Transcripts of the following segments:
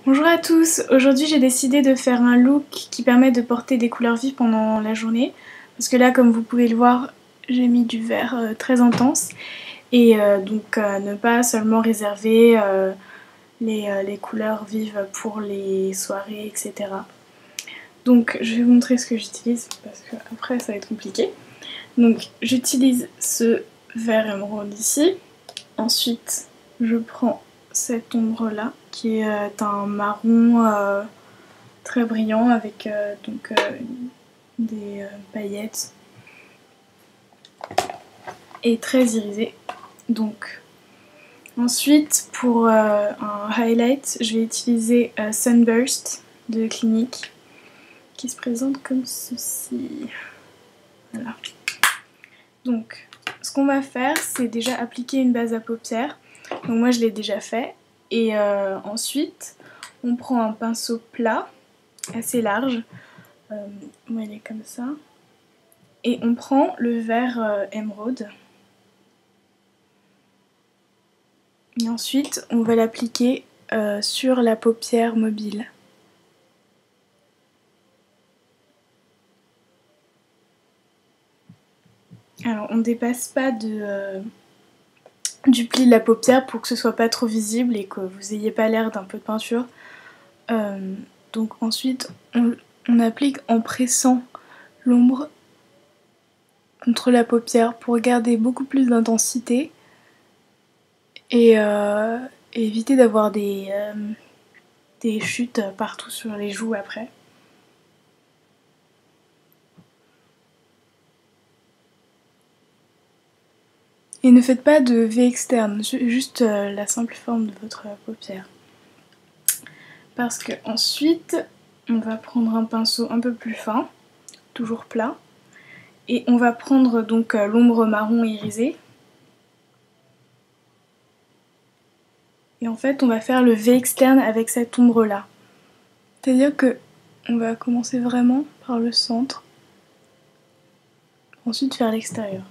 Bonjour à tous, aujourd'hui j'ai décidé de faire un look qui permet de porter des couleurs vives pendant la journée parce que là comme vous pouvez le voir j'ai mis du vert très intense et donc ne pas seulement réserver les couleurs vives pour les soirées etc. Donc je vais vous montrer ce que j'utilise parce que après ça va être compliqué. Donc j'utilise ce vert émeraude ici, ensuite je prends cette ombre là qui est un marron très brillant avec des paillettes et très irisé. Donc ensuite pour un highlight je vais utiliser Sunburst de Clinique qui se présente comme ceci. Voilà. Donc ce qu'on va faire c'est déjà appliquer une base à paupières. Donc moi je l'ai déjà fait et ensuite on prend un pinceau plat assez large, moi il est comme ça, et on prend le vert émeraude et ensuite on va l'appliquer sur la paupière mobile. Alors on ne dépasse pas du pli de la paupière pour que ce soit pas trop visible et que vous ayez pas l'air d'un peu de peinture. Donc ensuite on applique en pressant l'ombre contre la paupière pour garder beaucoup plus d'intensité et éviter d'avoir des chutes partout sur les joues après. Et ne faites pas de V externe, juste la simple forme de votre paupière. Parce que ensuite, on va prendre un pinceau un peu plus fin, toujours plat, et on va prendre donc l'ombre marron irisée. Et en fait, on va faire le V externe avec cette ombre là. C'est-à-dire que on va commencer vraiment par le centre, ensuite vers l'extérieur.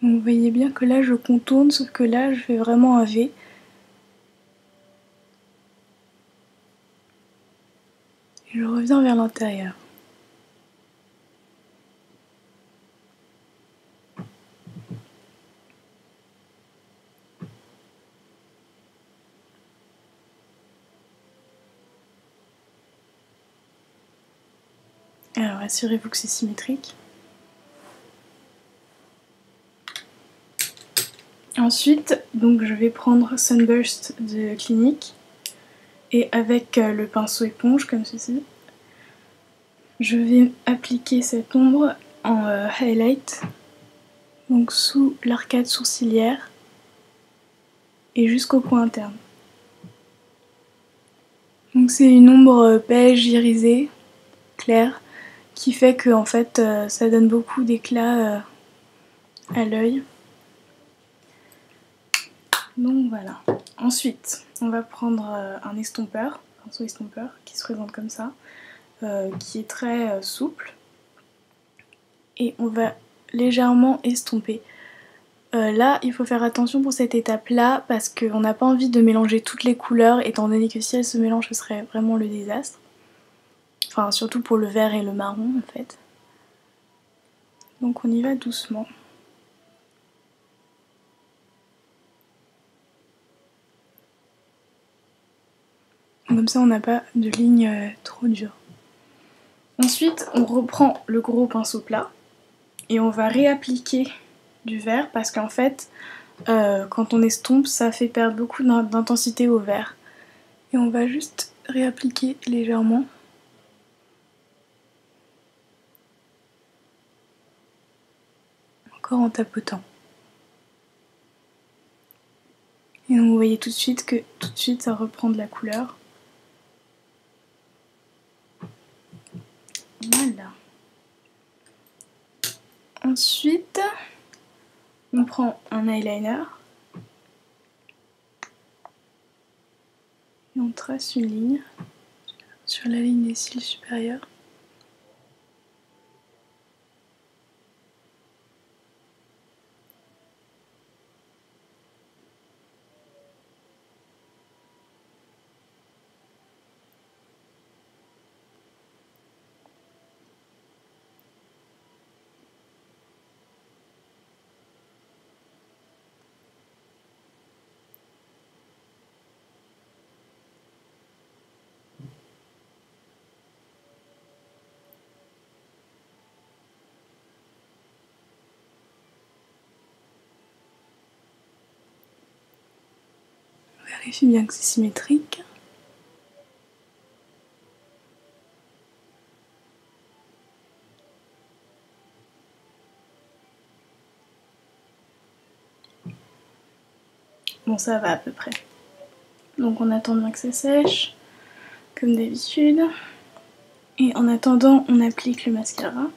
Donc vous voyez bien que là je contourne, sauf que là je fais vraiment un V. Et je reviens vers l'intérieur. Alors assurez-vous que c'est symétrique. Ensuite, donc je vais prendre Sunburst de Clinique et avec le pinceau éponge comme ceci, je vais appliquer cette ombre en highlight, donc sous l'arcade sourcilière et jusqu'au coin interne. Donc c'est une ombre beige irisée, claire, qui fait que en fait ça donne beaucoup d'éclat à l'œil. Donc voilà. Ensuite, on va prendre un estompeur, un pinceau estompeur qui se présente comme ça, qui est très souple. Et on va légèrement estomper. Là, il faut faire attention pour cette étape-là parce qu'on n'a pas envie de mélanger toutes les couleurs, étant donné que si elles se mélangent, ce serait vraiment le désastre. Enfin, surtout pour le vert et le marron, en fait. Donc on y va doucement. Comme ça, on n'a pas de ligne trop dure. Ensuite, on reprend le gros pinceau plat et on va réappliquer du vert parce qu'en fait, quand on estompe, ça fait perdre beaucoup d'intensité au vert. Et on va juste réappliquer légèrement. Encore en tapotant. Et donc vous voyez tout de suite que ça reprend de la couleur. Voilà. Ensuite, on prend un eyeliner et on trace une ligne sur la ligne des cils supérieurs. Vérifie bien que c'est symétrique. Bon, ça va à peu près. Donc on attend bien que ça sèche, comme d'habitude. Et en attendant, on applique le mascara.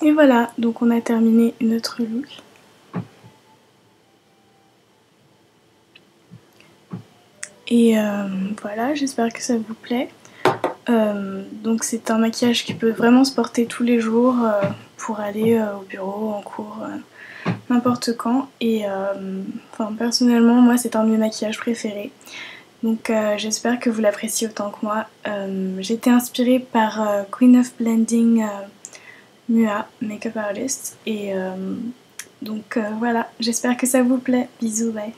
Et voilà, donc on a terminé notre look. Et voilà, j'espère que ça vous plaît. Donc c'est un maquillage qui peut vraiment se porter tous les jours pour aller au bureau, en cours, n'importe quand. Et personnellement, moi c'est un de mes maquillages préférés. Donc j'espère que vous l'appréciez autant que moi. J'ai été inspirée par Queen of Blending Mua, Makeup Artist. Et donc voilà, j'espère que ça vous plaît. Bisous, bye.